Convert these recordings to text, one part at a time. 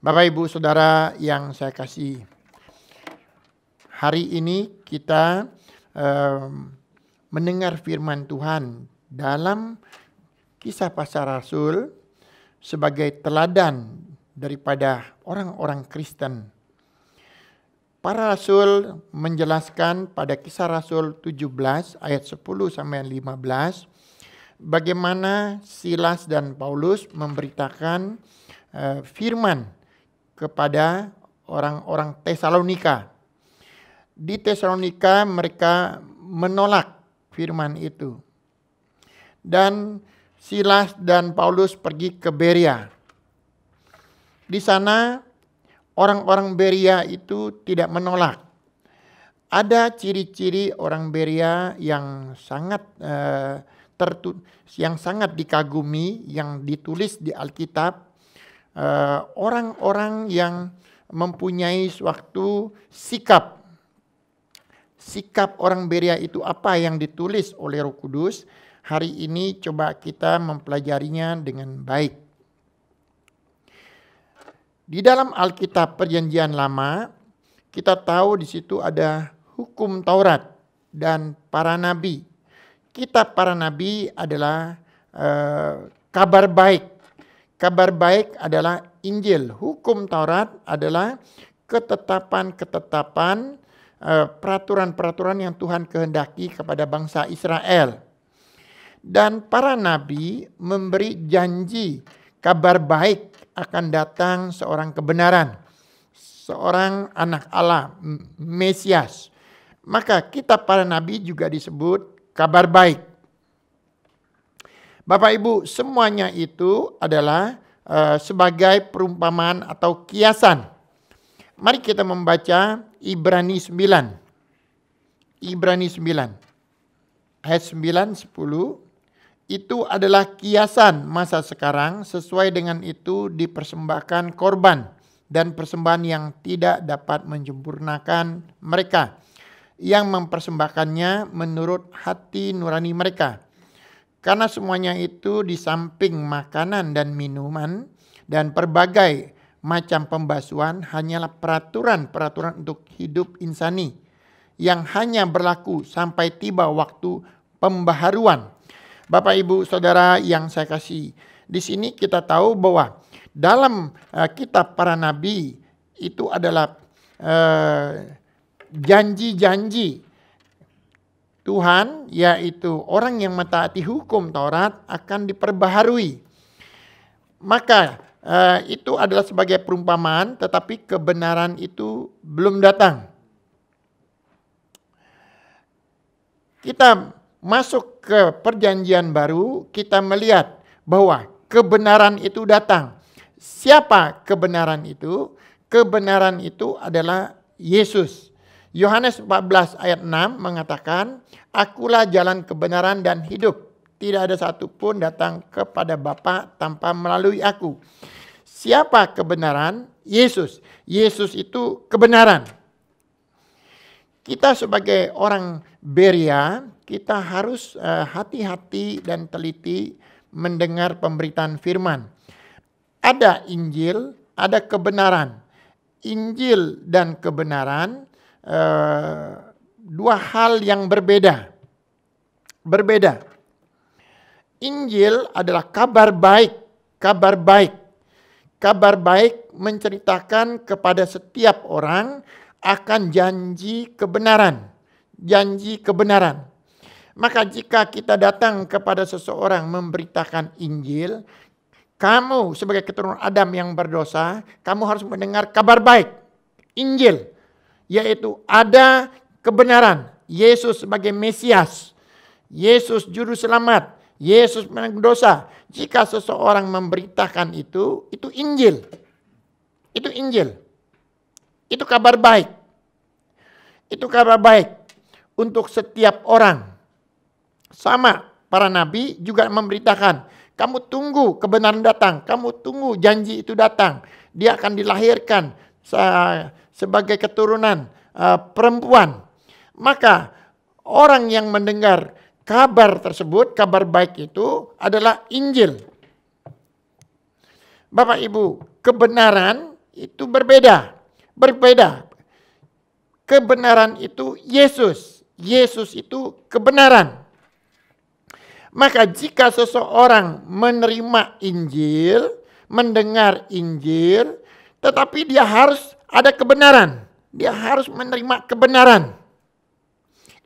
Bapak Ibu Saudara yang saya kasih, hari ini kita mendengar firman Tuhan dalam Kisah Para Rasul sebagai teladan daripada orang-orang Kristen. Para Rasul menjelaskan pada Kisah Rasul 17 ayat 10 sampai 15 bagaimana Silas dan Paulus memberitakan firman kepada orang-orang Tesalonika. Di Tesalonika mereka menolak firman itu. Dan Silas dan Paulus pergi ke Berea. Di sana orang-orang Berea itu tidak menolak. Ada ciri-ciri orang Berea yang sangat dikagumi, yang ditulis di Alkitab. Orang-orang yang mempunyai suatu sikap orang Berea itu apa yang ditulis oleh Roh Kudus. Hari ini coba kita mempelajarinya dengan baik. Di dalam Alkitab Perjanjian Lama, kita tahu di situ ada hukum Taurat dan para nabi. Kitab para nabi adalah kabar baik. Kabar baik adalah Injil. Hukum Taurat adalah ketetapan-ketetapan, peraturan-peraturan yang Tuhan kehendaki kepada bangsa Israel. Dan para nabi memberi janji kabar baik akan datang seorang kebenaran, seorang anak Allah, Mesias. Maka kitab para nabi juga disebut kabar baik. Bapak Ibu, semuanya itu adalah sebagai perumpamaan atau kiasan. Mari kita membaca Ibrani 9. Ibrani 9 ayat 9, 10. Itu adalah kiasan masa sekarang, sesuai dengan itu dipersembahkan korban dan persembahan yang tidak dapat menyempurnakan mereka, yang mempersembahkannya menurut hati nurani mereka. Karena semuanya itu di samping makanan dan minuman dan berbagai macam pembasuhan hanyalah peraturan-peraturan untuk hidup insani yang hanya berlaku sampai tiba waktu pembaharuan. Bapak Ibu Saudara yang saya kasih, di sini kita tahu bahwa dalam kitab para nabi itu adalah janji-janji Tuhan, yaitu orang yang mentaati hukum Taurat akan diperbaharui. Maka itu adalah sebagai perumpamaan, tetapi kebenaran itu belum datang. Kita masuk ke perjanjian baru, kita melihat bahwa kebenaran itu datang. Siapa kebenaran itu? Kebenaran itu adalah Yesus. Yohanes 14 ayat 6 mengatakan, "Akulah jalan kebenaran dan hidup. Tidak ada satupun datang kepada Bapa tanpa melalui aku." Siapa kebenaran? Yesus. Yesus itu kebenaran. Kita sebagai orang Berea, kita harus hati-hati dan teliti mendengar pemberitaan firman. Ada Injil, ada kebenaran. Injil dan kebenaran dua hal yang berbeda. Injil adalah kabar baik. Kabar baik menceritakan kepada setiap orang akan janji kebenaran. Maka jika kita datang kepada seseorang memberitakan Injil, kamu sebagai keturunan Adam yang berdosa, kamu harus mendengar kabar baik, Injil. Yaitu ada kebenaran, Yesus sebagai Mesias, Yesus juru selamat, Yesus menanggung dosa. Jika seseorang memberitakan itu Injil. Itu Injil. Itu kabar baik. Itu kabar baik untuk setiap orang. Sama para nabi juga memberitakan, kamu tunggu kebenaran datang, kamu tunggu janji itu datang. Dia akan dilahirkan sebagai keturunan perempuan. Maka orang yang mendengar kabar tersebut, kabar baik itu adalah Injil. Bapak Ibu, kebenaran itu berbeda. Berbeda. Kebenaran itu Yesus. Yesus itu kebenaran. Maka jika seseorang menerima Injil, mendengar Injil, tetapi dia harus ada kebenaran. Dia harus menerima kebenaran.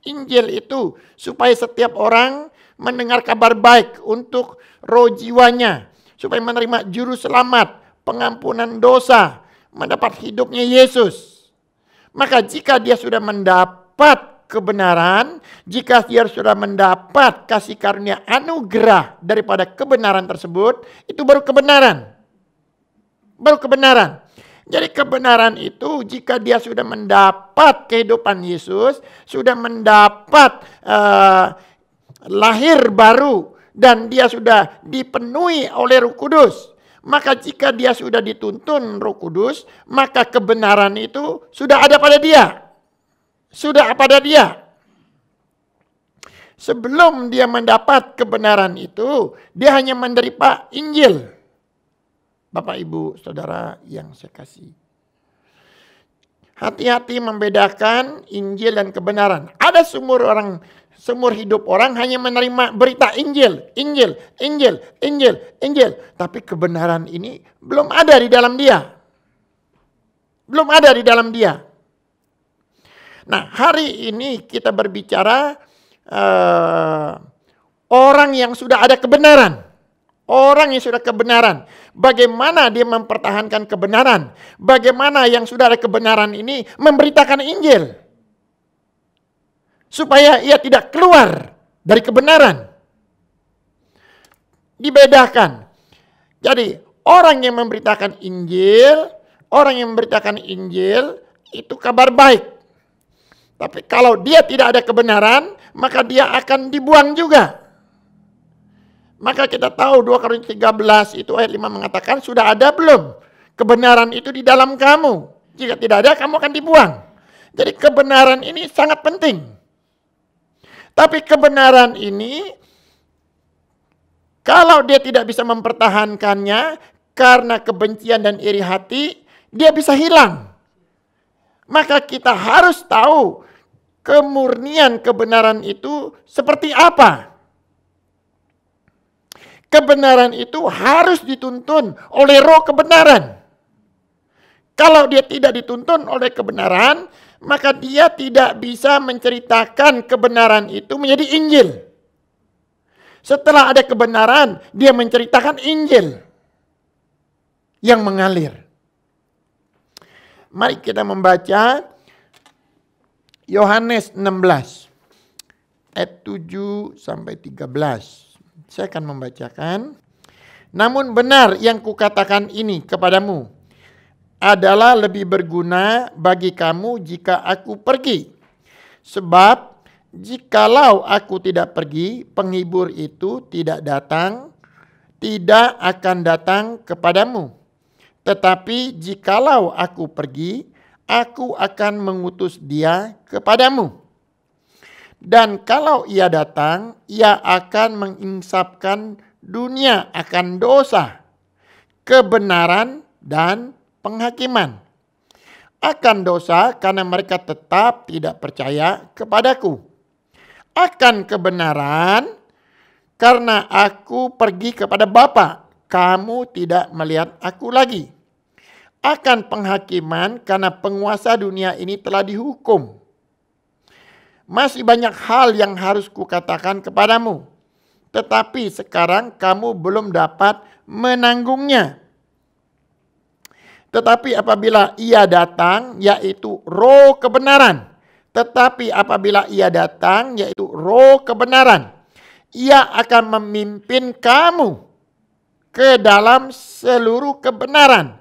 Injil itu supaya setiap orang mendengar kabar baik untuk roh jiwanya. Supaya menerima juru selamat, pengampunan dosa, mendapat hidupnya Yesus. Maka jika dia sudah mendapat kebenaran, jika dia sudah mendapat kasih karunia anugerah daripada kebenaran tersebut, itu baru kebenaran. Baru kebenaran. Jadi kebenaran itu jika dia sudah mendapat kehidupan Yesus, sudah mendapat lahir baru, dan dia sudah dipenuhi oleh Roh Kudus, maka jika dia sudah dituntun Roh Kudus, maka kebenaran itu sudah ada pada dia. Sudah pada dia. Sebelum dia mendapat kebenaran itu, dia hanya menerima Injil. Bapak, Ibu, Saudara yang saya kasih. Hati-hati membedakan Injil dan kebenaran. Ada seumur hidup orang hanya menerima berita Injil. Tapi kebenaran ini belum ada di dalam dia. Belum ada di dalam dia. Nah, hari ini kita berbicara orang yang sudah ada kebenaran. Orang yang sudah kebenaran. Bagaimana dia mempertahankan kebenaran. Bagaimana yang sudah ada kebenaran ini memberitakan Injil. Supaya ia tidak keluar dari kebenaran. Dibedakan. Jadi orang yang memberitakan Injil, itu kabar baik. Tapi kalau dia tidak ada kebenaran, maka dia akan dibuang juga. Maka kita tahu 2 Korintus 13 itu ayat 5 mengatakan, sudah ada belum kebenaran itu di dalam kamu? Jika tidak ada, kamu akan dibuang. Jadi kebenaran ini sangat penting. Tapi kebenaran ini, kalau dia tidak bisa mempertahankannya karena kebencian dan iri hati, dia bisa hilang. Maka kita harus tahu kemurnian kebenaran itu seperti apa. Kebenaran itu harus dituntun oleh roh kebenaran. Kalau dia tidak dituntun oleh kebenaran, maka dia tidak bisa menceritakan kebenaran itu menjadi Injil. Setelah ada kebenaran, dia menceritakan Injil yang mengalir. Mari kita membaca Yohanes 16 ayat 7 sampai 13. Saya akan membacakan. Namun benar yang kukatakan ini kepadamu adalah lebih berguna bagi kamu jika aku pergi. Sebab jikalau aku tidak pergi, penghibur itu tidak akan datang kepadamu. Tetapi jikalau aku pergi, aku akan mengutus dia kepadamu. Dan kalau ia datang, ia akan menginsapkan dunia akan dosa, kebenaran, dan penghakiman. Akan dosa karena mereka tetap tidak percaya kepadaku. Akan kebenaran karena aku pergi kepada Bapa, kamu tidak melihat aku lagi. Akan penghakiman karena penguasa dunia ini telah dihukum. Masih banyak hal yang harus kukatakan kepadamu, tetapi sekarang kamu belum dapat menanggungnya. Tetapi apabila ia datang, yaitu roh kebenaran. Ia akan memimpin kamu ke dalam seluruh kebenaran.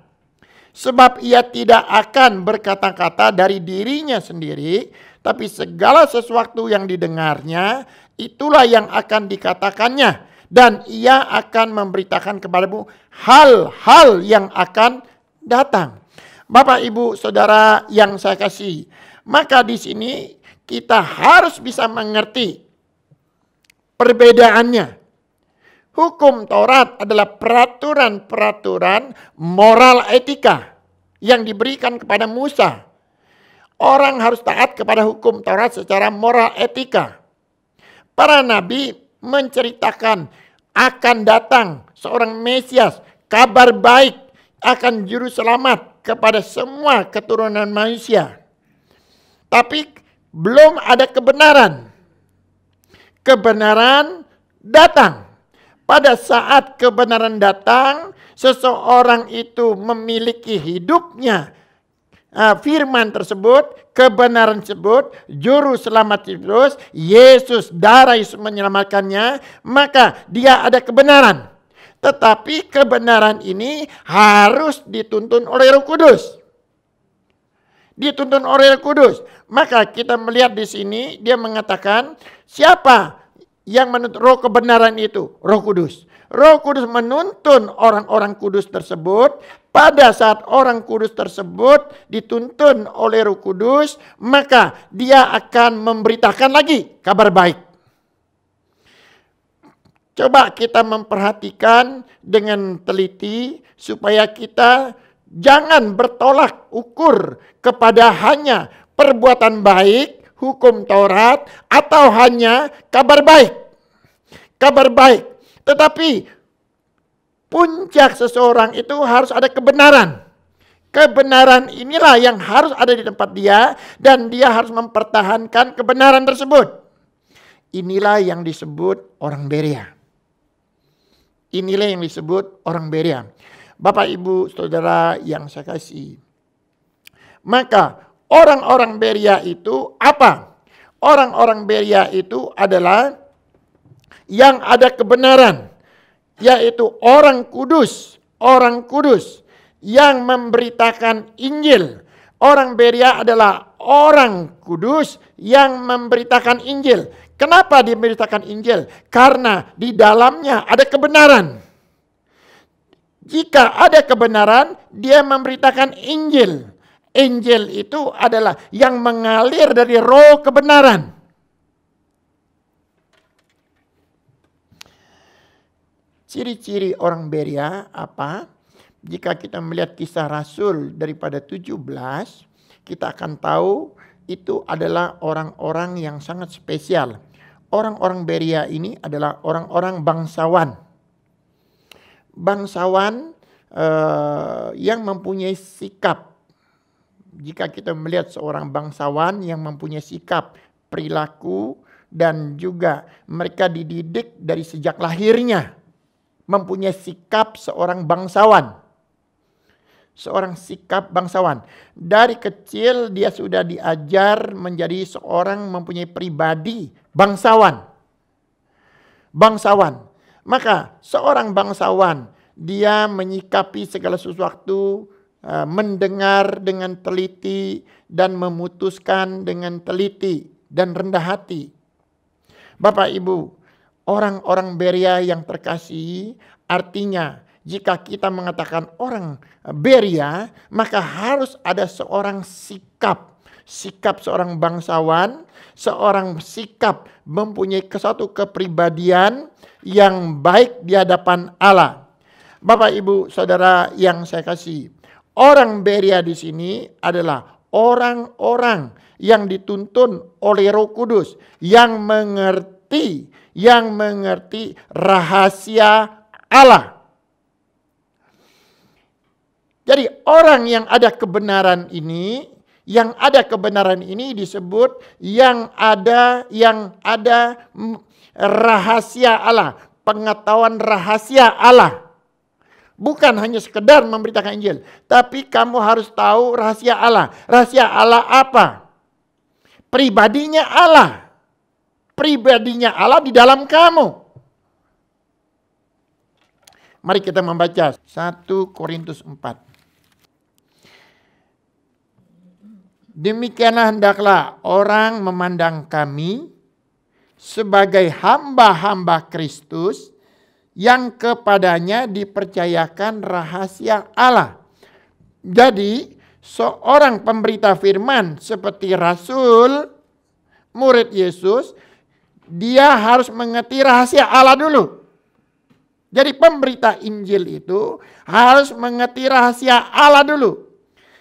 Sebab ia tidak akan berkata-kata dari dirinya sendiri, tapi segala sesuatu yang didengarnya, itulah yang akan dikatakannya. Dan ia akan memberitakan kepadamu hal-hal yang akan datang. Bapak, Ibu, Saudara yang saya kasih. Maka di sini kita harus bisa mengerti perbedaannya. Hukum Taurat adalah peraturan-peraturan moral etika. yang diberikan kepada Musa. Orang harus taat kepada hukum Taurat secara moral etika. Para nabi menceritakan akan datang seorang Mesias, kabar baik akan juru selamat kepada semua keturunan manusia. Tapi belum ada kebenaran. Kebenaran datang. Pada saat kebenaran datang, seseorang itu memiliki hidupnya firman tersebut, kebenaran tersebut, juru selamat Yesus, Yesus, darah Yesus menyelamatkannya, maka dia ada kebenaran. Tetapi kebenaran ini harus dituntun oleh Roh Kudus. Dituntun oleh Roh Kudus. Maka kita melihat di sini dia mengatakan, siapa yang menuntun roh kebenaran itu? Roh Kudus. Roh Kudus menuntun orang-orang kudus tersebut. Pada saat orang kudus tersebut dituntun oleh Roh Kudus, maka dia akan memberitakan lagi kabar baik. Coba kita memperhatikan dengan teliti supaya kita jangan bertolak ukur kepada hanya perbuatan baik, hukum Taurat, atau hanya kabar baik. Kabar baik. Tetapi puncak seseorang itu harus ada kebenaran. Kebenaran inilah yang harus ada di tempat dia dan dia harus mempertahankan kebenaran tersebut. Inilah yang disebut orang Berea. Inilah yang disebut orang Berea. Bapak, Ibu, Saudara yang saya kasih. Maka orang-orang Berea itu apa? Orang-orang Berea itu adalah yang ada kebenaran, yaitu orang kudus yang memberitakan Injil. Orang Berea adalah orang kudus yang memberitakan Injil. Kenapa dia memberitakan Injil? Karena di dalamnya ada kebenaran. Jika ada kebenaran, dia memberitakan Injil. Injil itu adalah yang mengalir dari roh kebenaran. Ciri-ciri orang Berea apa? Jika kita melihat Kisah Rasul daripada 17, kita akan tahu itu adalah orang-orang yang sangat spesial. Orang-orang Berea ini adalah orang-orang bangsawan. Bangsawan yang mempunyai sikap. Jika kita melihat seorang bangsawan yang mempunyai sikap, perilaku, dan juga mereka dididik dari sejak lahirnya. Mempunyai sikap seorang bangsawan. Seorang sikap bangsawan. Dari kecil dia sudah diajar menjadi seorang mempunyai pribadi bangsawan. Bangsawan. Maka seorang bangsawan dia menyikapi segala sesuatu, mendengar dengan teliti dan memutuskan dengan teliti dan rendah hati. Bapak, Ibu, orang-orang Berea yang terkasih, artinya jika kita mengatakan orang Berea, maka harus ada seorang sikap. Sikap seorang bangsawan, seorang sikap mempunyai suatu kepribadian yang baik di hadapan Allah. Bapak, Ibu, Saudara yang saya kasih, orang Berea di sini adalah orang-orang yang dituntun oleh Roh Kudus, yang mengerti rahasia Allah. Jadi orang yang ada kebenaran ini, disebut yang ada rahasia Allah, pengetahuan rahasia Allah. Bukan hanya sekedar memberitakan Injil, tapi kamu harus tahu rahasia Allah. Rahasia Allah apa? Pribadinya Allah. Pribadinya Allah di dalam kamu. Mari kita membaca 1 Korintus 4. Demikianlah hendaklah orang memandang kami sebagai hamba-hamba Kristus yang kepadanya dipercayakan rahasia Allah. Jadi seorang pemberita firman seperti Rasul, murid Yesus, dia harus mengerti rahasia Allah dulu. Jadi pemberita Injil itu harus mengerti rahasia Allah dulu.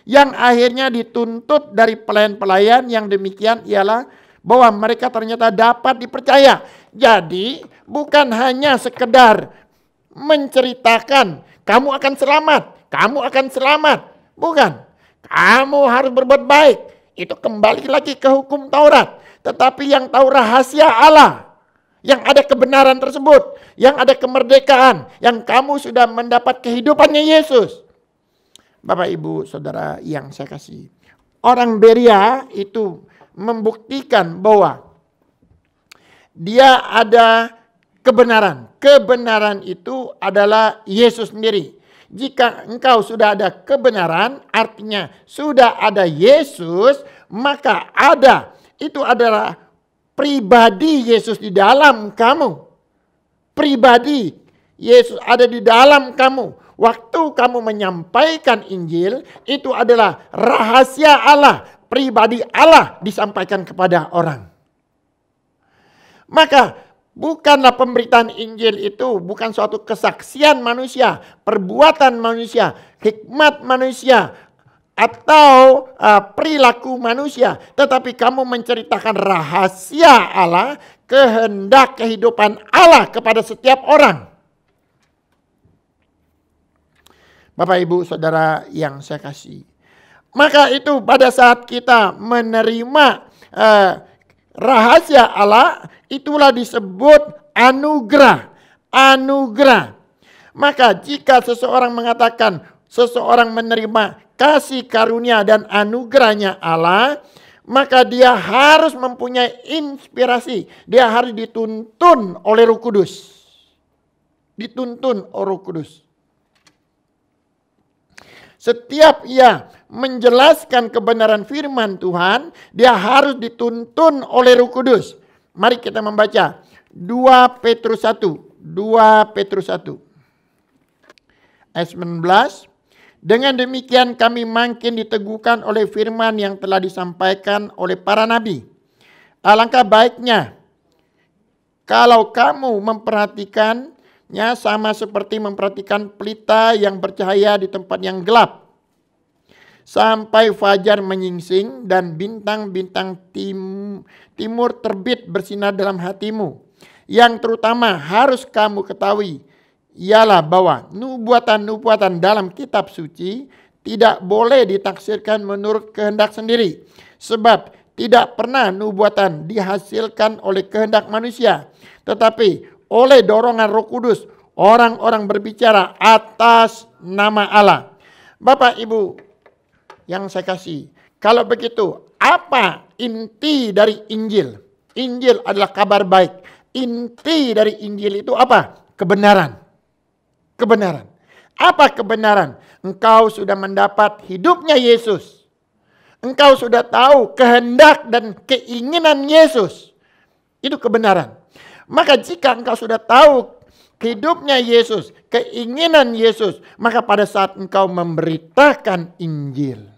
Yang akhirnya dituntut dari pelayan-pelayan yang demikian ialah bahwa mereka ternyata dapat dipercaya. Jadi bukan hanya sekedar menceritakan kamu akan selamat, kamu akan selamat. Bukan. Kamu harus berbuat baik. Itu kembali lagi ke hukum Taurat. Tetapi yang tahu rahasia Allah, yang ada kebenaran tersebut, yang ada kemerdekaan, yang kamu sudah mendapat kehidupannya Yesus. Bapak, Ibu, Saudara yang saya kasih. Orang Beria itu membuktikan bahwa dia ada kebenaran. Kebenaran itu adalah Yesus sendiri. Jika engkau sudah ada kebenaran, artinya sudah ada Yesus, maka ada. Itu adalah pribadi Yesus di dalam kamu. Pribadi Yesus ada di dalam kamu. Waktu kamu menyampaikan Injil, itu adalah rahasia Allah, pribadi Allah disampaikan kepada orang. Maka bukanlah pemberitaan Injil itu bukan suatu kesaksian manusia, perbuatan manusia, hikmat manusia, atau perilaku manusia. Tetapi kamu menceritakan rahasia Allah, kehendak kehidupan Allah kepada setiap orang. Bapak, Ibu, Saudara yang saya kasih. Maka itu pada saat kita menerima rahasia Allah, itulah disebut anugerah. Anugerah. Maka jika seseorang mengatakan seseorang menerima kasih karunia dan anugerahnya Allah, maka dia harus mempunyai inspirasi. Dia harus dituntun oleh Roh Kudus. Dituntun oleh Roh Kudus. Setiap ia menjelaskan kebenaran firman Tuhan, dia harus dituntun oleh Roh Kudus. Mari kita membaca 2 Petrus 1. 2 Petrus 1. Ayat 19. Dengan demikian kami makin diteguhkan oleh firman yang telah disampaikan oleh para nabi. Alangkah baiknya kalau kamu memperhatikannya sama seperti memperhatikan pelita yang bercahaya di tempat yang gelap. Sampai fajar menyingsing dan bintang-bintang timur terbit bersinar dalam hatimu. Yang terutama harus kamu ketahui ialah bahwa nubuatan-nubuatan dalam kitab suci tidak boleh ditaksirkan menurut kehendak sendiri. Sebab tidak pernah nubuatan dihasilkan oleh kehendak manusia, tetapi oleh dorongan Roh Kudus orang-orang berbicara atas nama Allah. Bapak, Ibu yang saya kasih, kalau begitu apa inti dari Injil? Injil adalah kabar baik. Inti dari Injil itu apa? Kebenaran. Kebenaran. Apa kebenaran? Engkau sudah mendapat hidupnya Yesus. Engkau sudah tahu kehendak dan keinginan Yesus. Itu kebenaran. Maka jika engkau sudah tahu hidupnya Yesus, keinginan Yesus, maka pada saat engkau memberitakan Injil,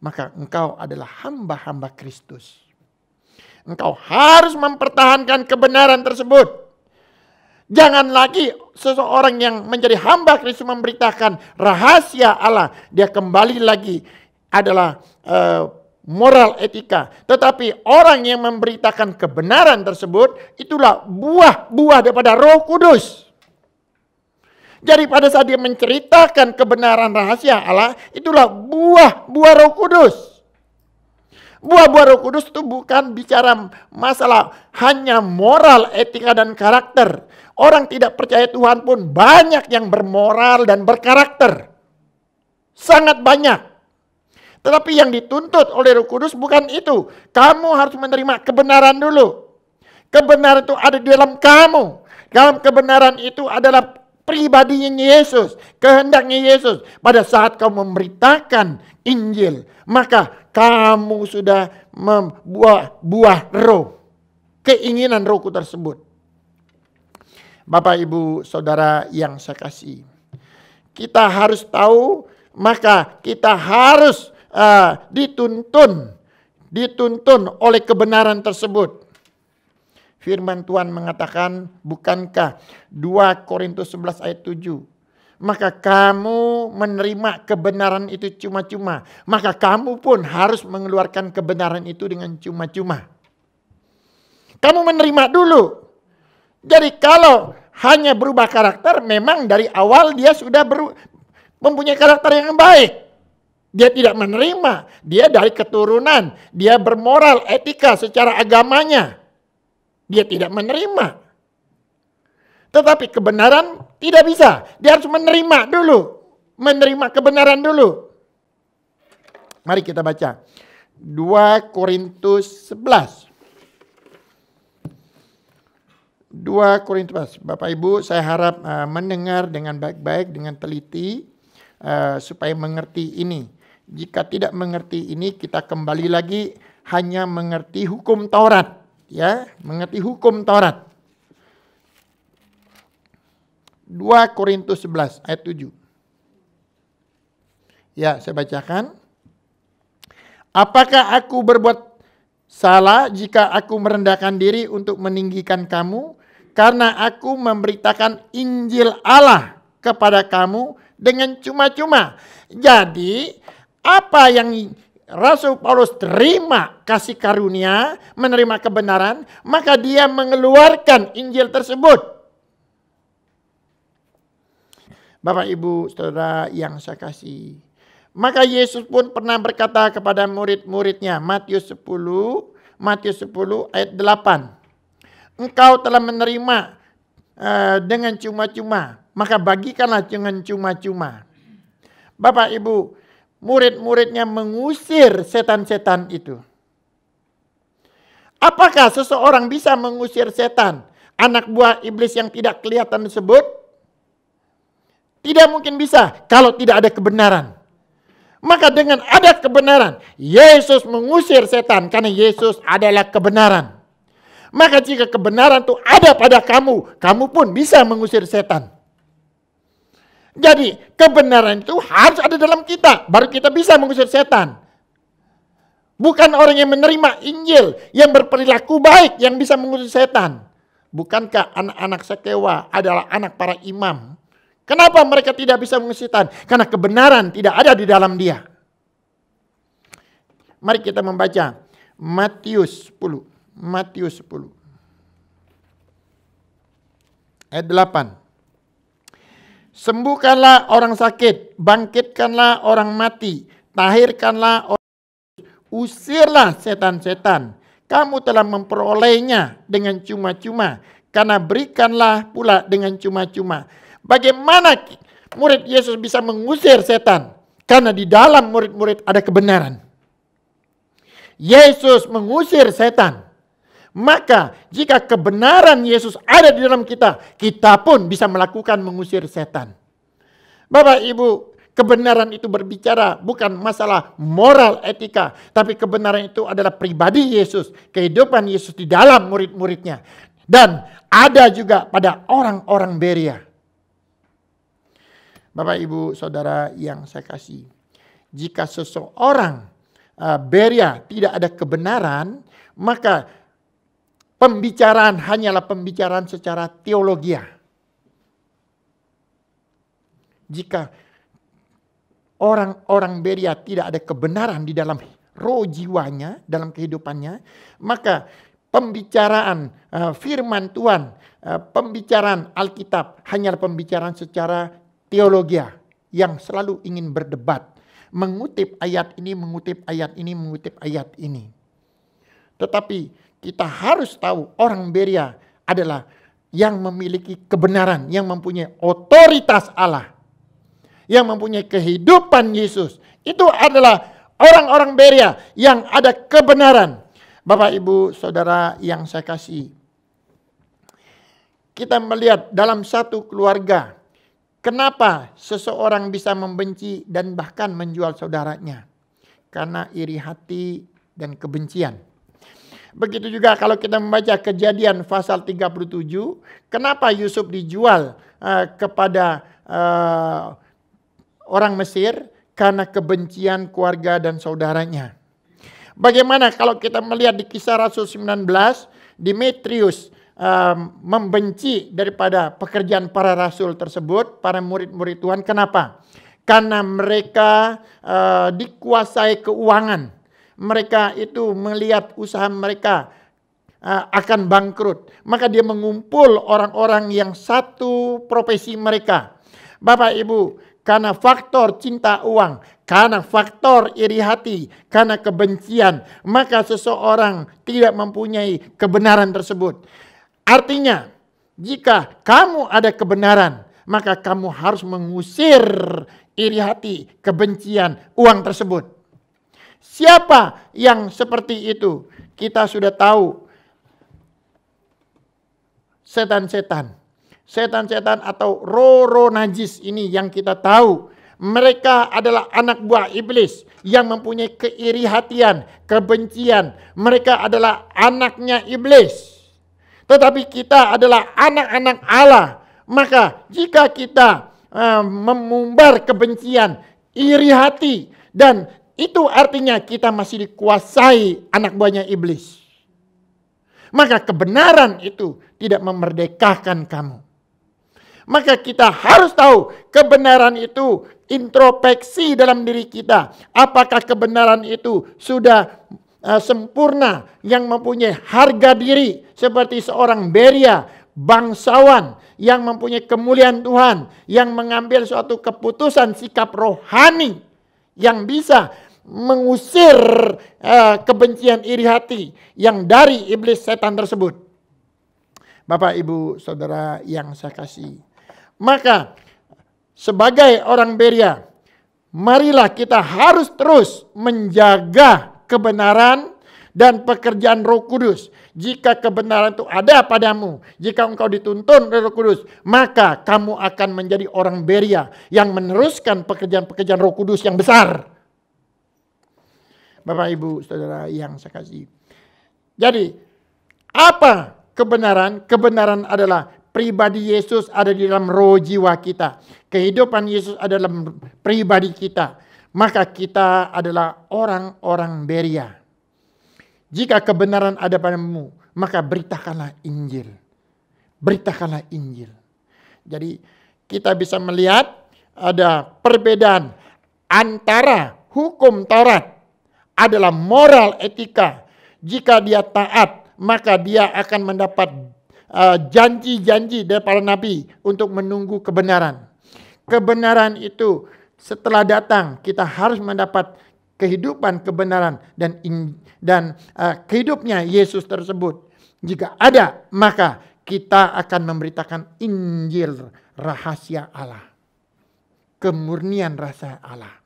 maka engkau adalah hamba-hamba Kristus. Engkau harus mempertahankan kebenaran tersebut. Jangan lagi seseorang yang menjadi hamba Kristus memberitakan rahasia Allah, dia kembali lagi adalah moral etika. Tetapi orang yang memberitakan kebenaran tersebut, itulah buah-buah daripada Roh Kudus. Jadi pada saat dia menceritakan kebenaran rahasia Allah, itulah buah-buah Roh Kudus. Buah-buah Roh Kudus itu bukan bicara masalah hanya moral, etika, dan karakter. Orang tidak percaya Tuhan pun banyak yang bermoral dan berkarakter. Sangat banyak. Tetapi yang dituntut oleh Roh Kudus bukan itu. Kamu harus menerima kebenaran dulu. Kebenaran itu ada di dalam kamu. Dalam kebenaran itu adalah pribadinya Yesus, kehendaknya Yesus. Pada saat kau memberitakan Injil, maka kamu sudah membuah buah roh, keinginan rohku tersebut. Bapak, Ibu, Saudara yang saya kasih, kita harus tahu, maka kita harus dituntun oleh kebenaran tersebut. Firman Tuhan mengatakan, bukankah 2 Korintus 11 ayat 7, maka kamu menerima kebenaran itu cuma-cuma. Maka kamu pun harus mengeluarkan kebenaran itu dengan cuma-cuma. Kamu menerima dulu. Jadi kalau hanya berubah karakter, memang dari awal dia sudah mempunyai karakter yang baik. Dia tidak menerima, dia dari keturunan, dia bermoral, etika secara agamanya. Dia tidak menerima. Tetapi kebenaran tidak bisa, dia harus menerima dulu. Menerima kebenaran dulu. Mari kita baca 2 Korintus 11. 2 Korintus. Bapak Ibu, saya harap mendengar dengan baik-baik, dengan teliti, supaya mengerti ini. Jika tidak mengerti ini, kita kembali lagi hanya mengerti hukum Taurat, ya, mengerti hukum Taurat. 2 Korintus 11 ayat 7. Ya, saya bacakan. Apakah aku berbuat salah jika aku merendahkan diri untuk meninggikan kamu? Karena aku memberitakan Injil Allah kepada kamu dengan cuma-cuma. Jadi, apa yang Rasul Paulus terima kasih karunia, menerima kebenaran, maka dia mengeluarkan Injil tersebut. Bapak, Ibu, Saudara yang saya kasih. Maka Yesus pun pernah berkata kepada murid-muridnya, Matius 10 ayat 8. Engkau telah menerima dengan cuma-cuma, maka bagikanlah dengan cuma-cuma. Bapak, Ibu, murid-muridnya mengusir setan-setan itu. Apakah seseorang bisa mengusir setan, anak buah iblis yang tidak kelihatan tersebut? Tidak mungkin bisa kalau tidak ada kebenaran. Maka dengan ada kebenaran, Yesus mengusir setan karena Yesus adalah kebenaran. Maka jika kebenaran itu ada pada kamu, kamu pun bisa mengusir setan. Jadi kebenaran itu harus ada dalam kita, baru kita bisa mengusir setan. Bukan orang yang menerima Injil, yang berperilaku baik yang bisa mengusir setan. Bukankah anak-anak Sekewa adalah anak para imam? Kenapa mereka tidak bisa mengusir setan? Karena kebenaran tidak ada di dalam dia. Mari kita membaca Matius 10. Matius 10. Ayat 8. Sembuhkanlah orang sakit, bangkitkanlah orang mati, tahirkanlah orang, usirlah setan-setan. Kamu telah memperolehnya dengan cuma-cuma, karena berikanlah pula dengan cuma-cuma. Bagaimana murid Yesus bisa mengusir setan? Karena di dalam murid-murid ada kebenaran. Yesus mengusir setan. Maka jika kebenaran Yesus ada di dalam kita, kita pun bisa melakukan mengusir setan. Bapak, Ibu, kebenaran itu berbicara bukan masalah moral etika, tapi kebenaran itu adalah pribadi Yesus, kehidupan Yesus di dalam murid-muridnya. Dan ada juga pada orang-orang Berea. Bapak, Ibu, Saudara yang saya kasih, jika seseorang Berea tidak ada kebenaran, maka pembicaraan hanyalah pembicaraan secara teologia. Jika orang-orang Berea tidak ada kebenaran di dalam roh jiwanya, dalam kehidupannya, maka pembicaraan firman Tuhan, pembicaraan Alkitab hanyalah pembicaraan secara teologia yang selalu ingin berdebat. Mengutip ayat ini, mengutip ayat ini, mengutip ayat ini. Tetapi kita harus tahu orang Berea adalah yang memiliki kebenaran, yang mempunyai otoritas Allah, yang mempunyai kehidupan Yesus. Itu adalah orang-orang Berea yang ada kebenaran. Bapak, Ibu, Saudara yang saya kasih, kita melihat dalam satu keluarga, kenapa seseorang bisa membenci dan bahkan menjual saudaranya? Karena iri hati dan kebencian. Begitu juga kalau kita membaca Kejadian pasal 37, kenapa Yusuf dijual kepada orang Mesir? Karena kebencian keluarga dan saudaranya. Bagaimana kalau kita melihat di Kisah Rasul 19, Demetrius membenci daripada pekerjaan para rasul tersebut, para murid-murid Tuhan. Kenapa? Karena mereka dikuasai keuangan. Mereka itu melihat usaha mereka akan bangkrut. Maka dia mengumpul orang-orang yang satu profesi mereka. Bapak Ibu, karena faktor cinta uang, karena faktor iri hati, karena kebencian, maka seseorang tidak mempunyai kebenaran tersebut. Artinya, jika kamu ada kebenaran, maka kamu harus mengusir iri hati, kebencian, uang tersebut. Siapa yang seperti itu? Kita sudah tahu. Setan-setan atau roh-roh najis ini yang kita tahu. Mereka adalah anak buah iblis yang mempunyai keiri hatian, kebencian. Mereka adalah anaknya iblis. Tetapi kita adalah anak-anak Allah. Maka jika kita mengumbar kebencian, iri hati, dan itu artinya kita masih dikuasai anak buahnya iblis. Maka kebenaran itu tidak memerdekakan kamu. Maka kita harus tahu kebenaran itu introspeksi dalam diri kita. Apakah kebenaran itu sudah sempurna yang mempunyai harga diri seperti seorang Beria, bangsawan yang mempunyai kemuliaan Tuhan, yang mengambil suatu keputusan sikap rohani yang bisa mengusir kebencian iri hati yang dari iblis setan tersebut. Bapak, Ibu, Saudara yang saya kasih. Maka sebagai orang Beria, marilah kita harus terus menjaga kebenaran dan pekerjaan Roh Kudus. Jika kebenaran itu ada padamu, jika engkau dituntun oleh Roh Kudus, maka kamu akan menjadi orang Beria yang meneruskan pekerjaan-pekerjaan Roh Kudus yang besar. Bapak, Ibu, Saudara yang saya kasih. Jadi, apa kebenaran? Kebenaran adalah pribadi Yesus ada di dalam roh jiwa kita. Kehidupan Yesus ada dalam pribadi kita. Maka kita adalah orang-orang Beria. Jika kebenaran ada padamu, maka beritakanlah Injil. Beritakanlah Injil. Jadi, kita bisa melihat ada perbedaan antara hukum Taurat adalah moral etika. Jika dia taat, maka dia akan mendapat janji-janji dari para nabi untuk menunggu kebenaran. Kebenaran itu setelah datang, kita harus mendapat kehidupan kebenaran dan kehidupnya Yesus tersebut. Jika ada, maka kita akan memberitakan Injil, rahasia Allah, kemurnian rahasia Allah.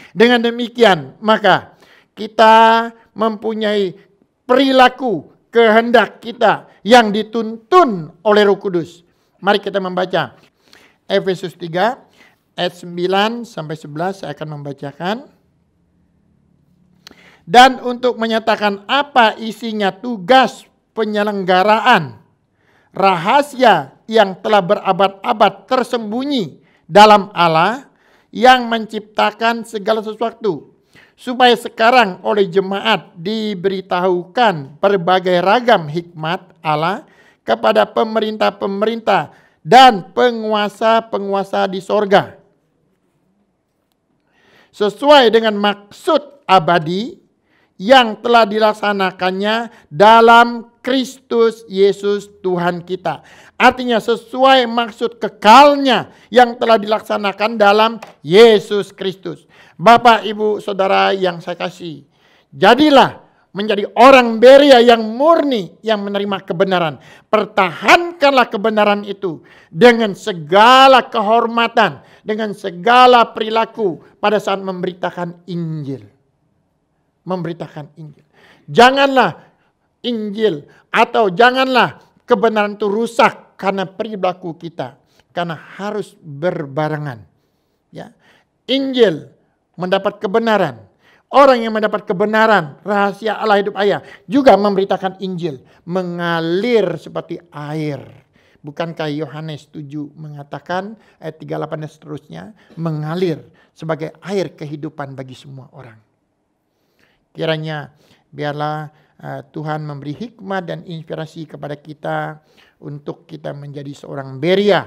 Dengan demikian, maka kita mempunyai perilaku kehendak kita yang dituntun oleh Roh Kudus. Mari kita membaca Efesus 3 ayat 9 sampai 11, saya akan membacakan. Dan untuk menyatakan apa isinya tugas penyelenggaraan rahasia yang telah berabad-abad tersembunyi dalam Allah yang menciptakan segala sesuatu, supaya sekarang oleh jemaat diberitahukan berbagai ragam hikmat Allah kepada pemerintah-pemerintah dan penguasa-penguasa di sorga, sesuai dengan maksud abadi yang telah dilaksanakannya dalam Kristus Yesus Tuhan kita. Artinya sesuai maksud kekalnya yang telah dilaksanakan dalam Yesus Kristus. Bapak, Ibu, Saudara yang saya kasih, jadilah menjadi orang Beria yang murni, yang menerima kebenaran. Pertahankanlah kebenaran itu dengan segala kehormatan, dengan segala perilaku pada saat memberitakan Injil. Memberitakan Injil. Janganlah Injil atau janganlah kebenaran itu rusak karena perilaku kita, karena harus berbarengan. Ya, Injil mendapat kebenaran. Orang yang mendapat kebenaran, rahasia Allah hidup ayah, juga memberitakan Injil, mengalir seperti air. Bukankah Yohanes 7 mengatakan ayat 38 dan seterusnya, mengalir sebagai air kehidupan bagi semua orang. Kiranya biarlah Tuhan memberi hikmat dan inspirasi kepada kita untuk kita menjadi seorang Beria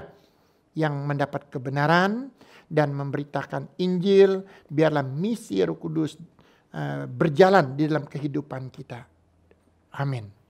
yang mendapat kebenaran dan memberitakan Injil. Biarlah misi Roh Kudus berjalan di dalam kehidupan kita. Amin.